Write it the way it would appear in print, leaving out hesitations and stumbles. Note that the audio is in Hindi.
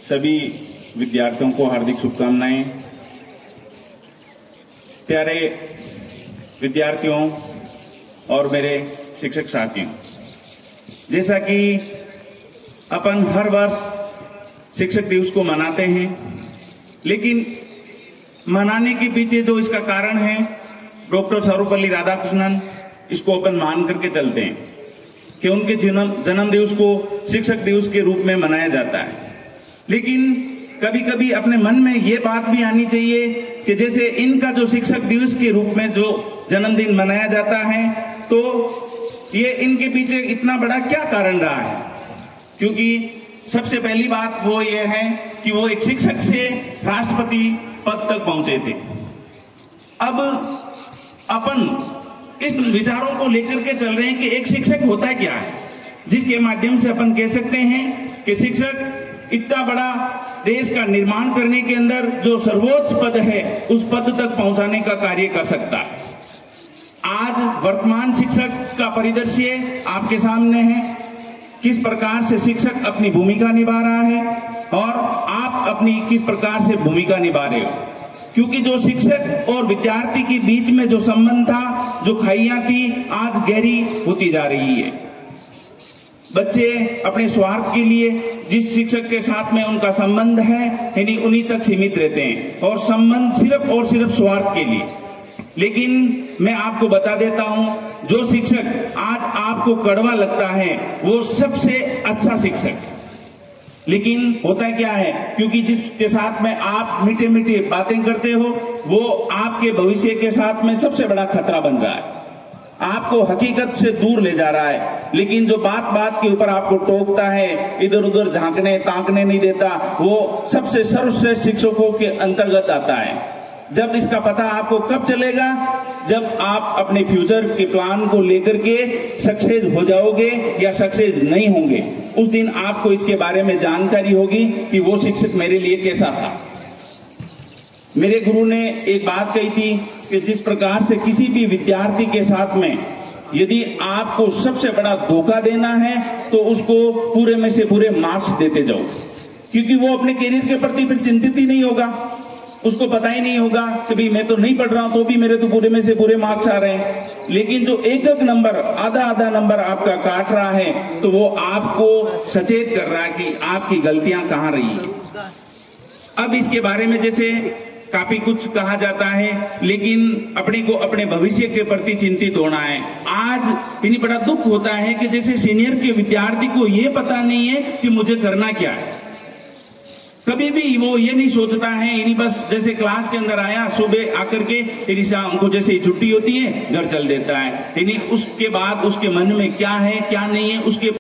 सभी विद्यार्थियों को हार्दिक शुभकामनाएं। प्यारे विद्यार्थियों और मेरे शिक्षक साथियों, जैसा कि अपन हर वर्ष शिक्षक दिवस को मनाते हैं, लेकिन मनाने के पीछे जो इसका कारण है, डॉक्टर सर्वपल्ली राधाकृष्णन, इसको अपन मान करके चलते हैं कि उनके जन्म दिवस को शिक्षक दिवस के रूप में मनाया जाता है। लेकिन कभी कभी अपने मन में ये बात भी आनी चाहिए कि जैसे इनका जो शिक्षक दिवस के रूप में जो जन्मदिन मनाया जाता है, तो ये इनके पीछे इतना बड़ा क्या कारण रहा है। क्योंकि सबसे पहली बात वो ये है कि वो एक शिक्षक से राष्ट्रपति पद तक पहुंचे थे। अब अपन इस विचारों को लेकर के चल रहे हैं कि एक शिक्षक होता क्या है, जिसके माध्यम से अपन कह सकते हैं कि शिक्षक इतना बड़ा देश का निर्माण करने के अंदर जो सर्वोच्च पद है, उस पद तक पहुंचाने का कार्य कर सकता है। आज वर्तमान शिक्षक का परिदृश्य आपके सामने है, किस प्रकार से शिक्षक अपनी भूमिका निभा रहा है और आप अपनी किस प्रकार से भूमिका निभा रहे हो। क्योंकि जो शिक्षक और विद्यार्थी के बीच में जो संबंध था, जो खाइयां थी, आज गहरी होती जा रही है। बच्चे अपने स्वार्थ के लिए जिस शिक्षक के साथ में उनका संबंध है, यानी उन्हीं तक सीमित रहते हैं और संबंध सिर्फ और सिर्फ स्वार्थ के लिए। लेकिन मैं आपको बता देता हूं, जो शिक्षक आज आपको कड़वा लगता है, वो सबसे अच्छा शिक्षक। लेकिन होता क्या है, क्योंकि जिसके साथ में आप मीठे मीठे बातें करते हो, वो आपके भविष्य के साथ में सबसे बड़ा खतरा बन रहा है, आपको हकीकत से दूर ले जा रहा है। लेकिन जो बात बात के ऊपर आपको टोकता है, इधर उधर झांकने ताकने नहीं देता, वो सबसे सर्वश्रेष्ठ शिक्षकों के अंतर्गत आता है। जब इसका पता आपको कब चलेगा, जब आप अपने फ्यूचर के प्लान को लेकर के सक्सेस हो जाओगे या सक्सेस नहीं होंगे, उस दिन आपको इसके बारे में जानकारी होगी कि वो शिक्षक मेरे लिए कैसा था। मेरे गुरु ने एक बात कही थी कि जिस प्रकार से किसी भी विद्यार्थी के साथ में यदि आपको सबसे बड़ा धोखा देना है, तो उसको पूरे में से पूरे मार्क्स देते जाओ, क्योंकि वो अपने करियर के प्रति फिर चिंतित ही नहीं होगा। उसको पता ही नहीं होगा कि भाई मैं तो नहीं पढ़ रहा हूं, तो भी मेरे तो पूरे में से पूरे मार्क्स आ रहे हैं। लेकिन जो एक एक नंबर, आधा आधा नंबर आपका काट रहा है, तो वो आपको सचेत कर रहा है कि आपकी गलतियां कहां रही है। अब इसके बारे में जैसे काफी कुछ कहा जाता है, लेकिन अपने को अपने भविष्य के प्रति चिंतित होना है। आज इन्हीं बड़ा दुख होता है कि जैसे सीनियर के विद्यार्थी को ये पता नहीं है कि मुझे करना क्या है। कभी भी वो ये नहीं सोचता है, इन्हीं बस जैसे क्लास के अंदर आया, सुबह आकर के इन्हीं शाम को जैसे छुट्टी होती है घर चल देता है। इन्हीं उसके बाद उसके मन में क्या है क्या नहीं है, उसके